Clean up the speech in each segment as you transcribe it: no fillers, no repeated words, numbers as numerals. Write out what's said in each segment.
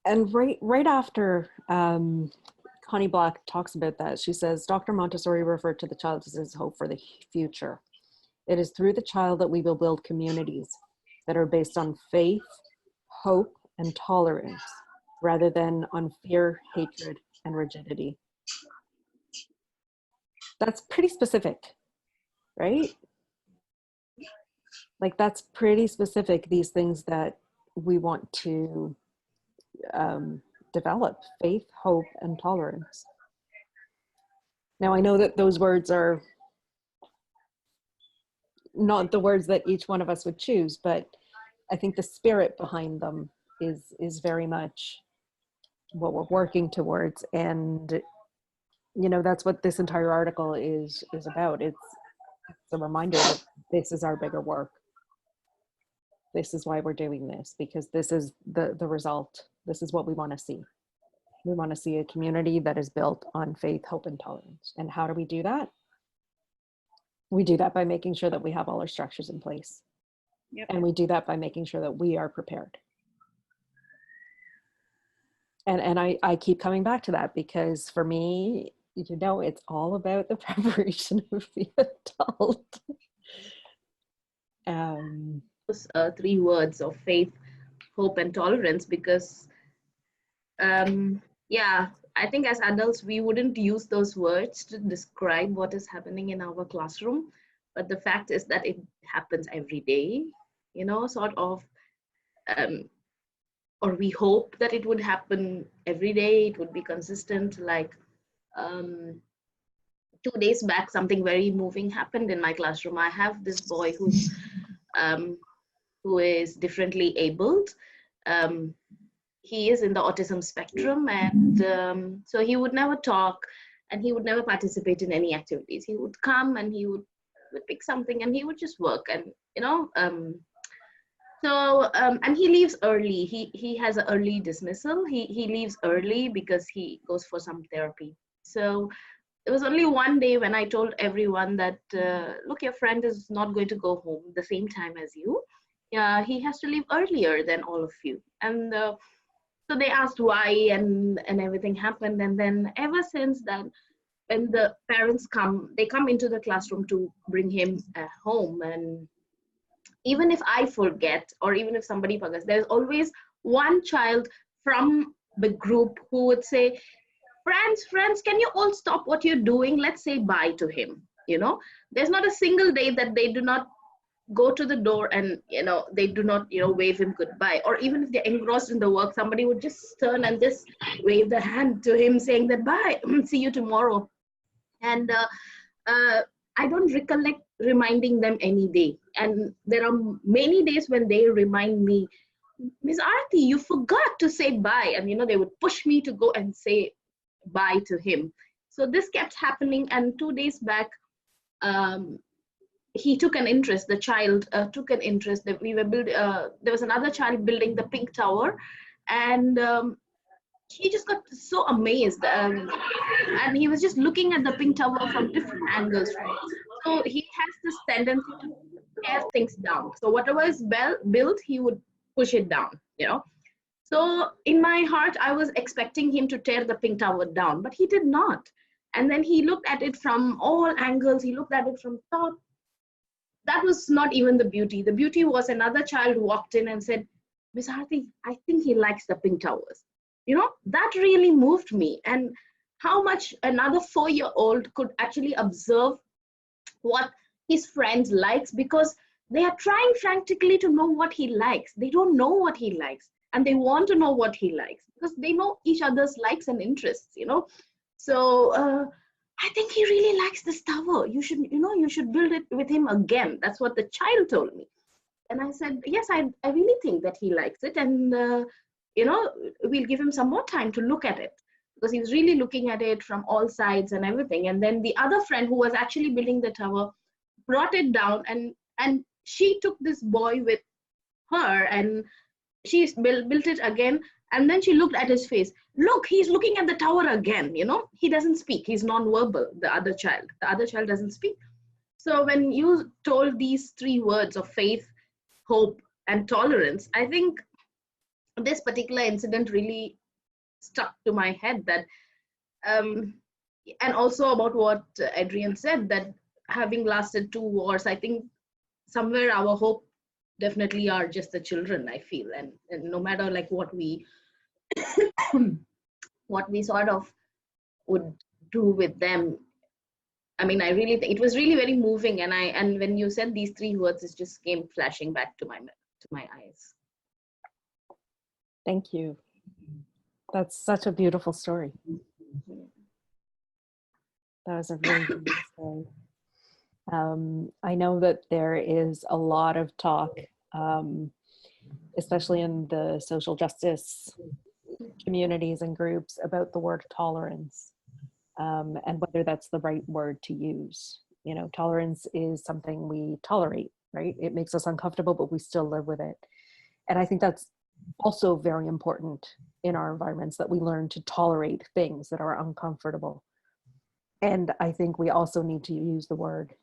And right after Connie Black talks about that, she says, Dr. Montessori referred to the child as his hope for the future. It is through the child that we will build communities that are based on faith, hope, and tolerance, rather than on fear, hatred, and rigidity. That's pretty specific, right? Like, that's pretty specific, these things that we want to develop: faith, hope, and tolerance. Now, I know that those words are not the words that each one of us would choose, but I think the spirit behind them is very much what we're working towards. And, you know, that's what this entire article is about. It's a reminder that this is our bigger work. This is why we're doing this, because this is the result. This is what we want to see. We want to see a community that is built on faith, hope, and tolerance. And how do we do that? We do that by making sure that we have all our structures in place. Yep. And we do that by making sure that we are prepared. And I keep coming back to that, because for me, you know, it's all about the preparation of the adult. Those 3 words of faith, hope, and tolerance, because yeah, I think as adults we wouldn't use those words to describe what is happening in our classroom, but the fact is that it happens every day, you know, sort of, or we hope that it would happen every day, it would be consistent. Like 2 days back, something very moving happened in my classroom. I have this boy who is differently abled. He is in the autism spectrum, and so he would never talk, and he would never participate in any activities. He would come and he would pick something and he would just work, and you know, and he leaves early. He has an early dismissal. He leaves early because he goes for some therapy. So there was only one day when I told everyone that, look, your friend is not going to go home the same time as you. He has to leave earlier than all of you. And so they asked why, and everything happened. And then ever since then, when the parents come, they come into the classroom to bring him home. And even if I forget, or even if somebody forgets, there's always one child from the group who would say, friends, can you all stop what you're doing? Let's say bye to him. You know, there's not a single day that they do not go to the door and, you know, they do not, you know, wave him goodbye. Or even if they're engrossed in the work, somebody would just turn and just wave the hand to him saying that bye, see you tomorrow. And I don't recollect reminding them any day. And there are many days when they remind me, Miss Aarthi, you forgot to say bye. And, you know, they would push me to go and say bye to him. So this kept happening. And 2 days back, he took an interest, the child took an interest that we were building. There was another child building the pink tower, and he just got so amazed, and he was just looking at the pink tower from different angles. So he has this tendency to tear things down. So whatever is built, he would push it down, you know. So in my heart, I was expecting him to tear the pink tower down, but he did not. And then he looked at it from all angles. He looked at it from top. That was not even the beauty. The beauty was another child walked in and said, Miss Aarthi, I think he likes the pink towers. You know, that really moved me. And how much another 4-year-old could actually observe what his friend likes, because they are trying frantically to know what he likes. They don't know what he likes, and they want to know what he likes because they know each other's likes and interests, you know. So I think he really likes this tower. You should, you know, you should build it with him again. That's what the child told me. And I said, yes, I really think that he likes it. And, you know, we'll give him some more time to look at it, because he was really looking at it from all sides and everything. And then the other friend who was actually building the tower brought it down, and she took this boy with her and she built it again. And then she looked at his face. Look, he's looking at the tower again, you know. He doesn't speak. He's non-verbal, the other child. The other child doesn't speak. So when you told these 3 words of faith, hope, and tolerance, I think this particular incident really stuck to my head, that and also about what Adrian said, that having lasted 2 wars, I think somewhere our hope definitely are just the children, I feel. And no matter like what we what we sort of would do with them, I mean, I really think it was really very moving. And when you said these three words, it just came flashing back to my eyes. Thank you. That's such a beautiful story. That was a really beautiful story. I know that there is a lot of talk, especially in the social justice communities and groups, about the word tolerance, and whether that's the right word to use. You know, tolerance is something we tolerate, right? It makes us uncomfortable, but we still live with it. And I think that's also very important in our environments, that we learn to tolerate things that are uncomfortable. And I think we also need to use the word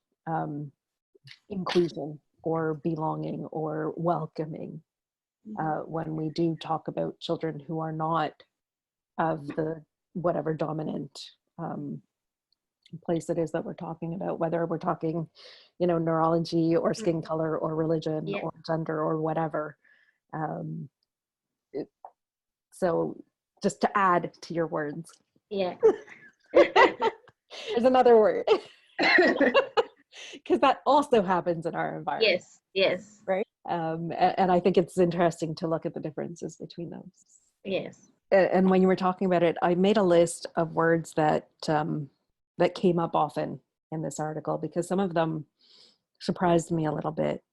inclusion or belonging or welcoming when we do talk about children who are not of the whatever dominant place it is that we're talking about, whether we're talking, you know, neurology or skin color or religion or gender or whatever. So just to add to your words. Yeah. There's another word. Because that also happens in our environment. Yes. Right. And I think it's interesting to look at the differences between those. Yes. And when you were talking about it, I made a list of words that that came up often in this article, because some of them surprised me a little bit.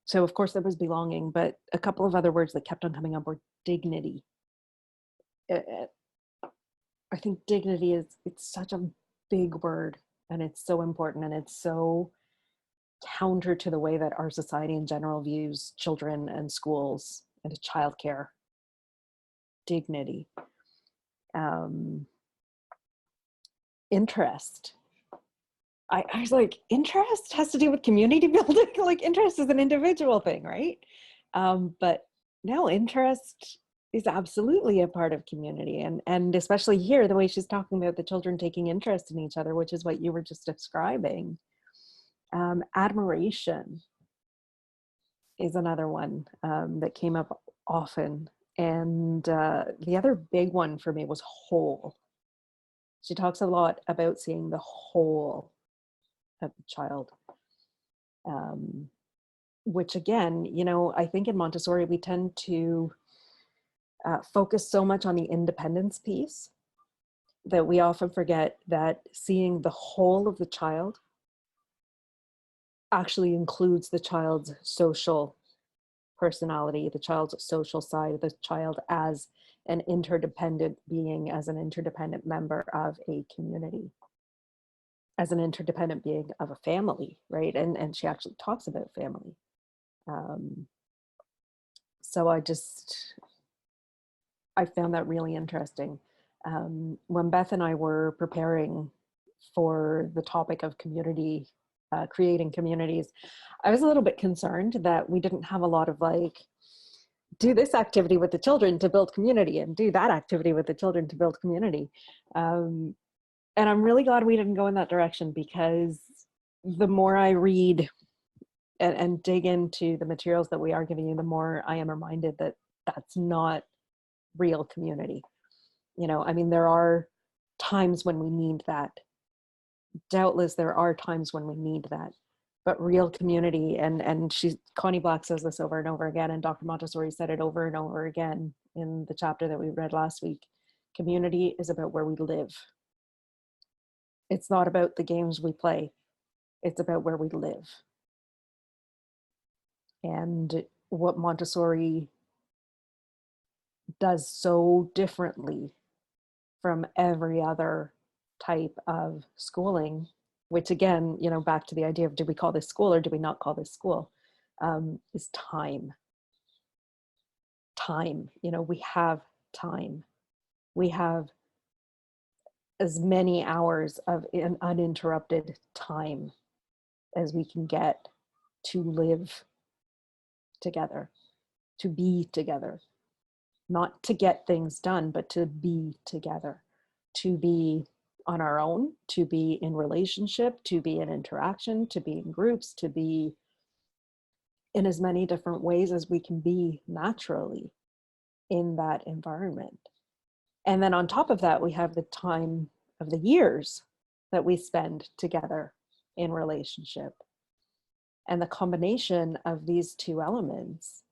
So of course there was belonging, but a couple of other words that kept on coming up were dignity. I think dignity it's such a big word, and it's so important, and it's so counter to the way that our society in general views children and schools and childcare. Dignity. Interest. I was like, interest has to do with community building. Like, interest is an individual thing, right? But no, interest is absolutely a part of community, and especially here, the way she's talking about the children taking interest in each other, which is what you were just describing. Admiration is another one that came up often, and the other big one for me was whole. She talks a lot about seeing the whole of the child, which again, you know, I think in Montessori we tend to focus so much on the independence piece that we often forget that seeing the whole of the child actually includes the child's social personality, the child's social side, the child as an interdependent being, as an interdependent member of a community, as an interdependent being of a family, right? And she actually talks about family. So I found that really interesting. When Beth and I were preparing for the topic of community, creating communities, I was a little bit concerned that we didn't have a lot of like, do this activity with the children to build community and do that activity with the children to build community. And I'm really glad we didn't go in that direction, because the more I read and dig into the materials that we are giving you, the more I am reminded that that's not real community. You know, I mean, there are times when we need that. Doubtless there are times when we need that, but real community, and Connie Black says this over and over again, and Dr. Montessori said it over and over again in the chapter that we read last week. Community is about where we live. It's not about the games we play. It's about where we live. And what Montessori does so differently from every other type of schooling, which again, you know, back to the idea of, do we call this school or do we not call this school, is time. Time, you know, we have time. We have as many hours of uninterrupted time as we can get to live together. to be together, not to get things done, but to be together, to be on our own, to be in relationship, to be in interaction, to be in groups, to be in as many different ways as we can be naturally in that environment. And then on top of that, we have the time of the years that we spend together in relationship. And the combination of these two elements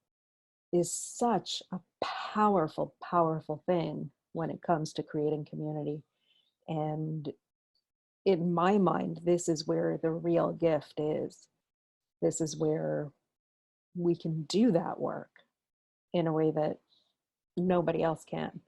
is such a powerful, powerful thing when it comes to creating community. And in my mind, this is where the real gift is. This is where we can do that work in a way that nobody else can.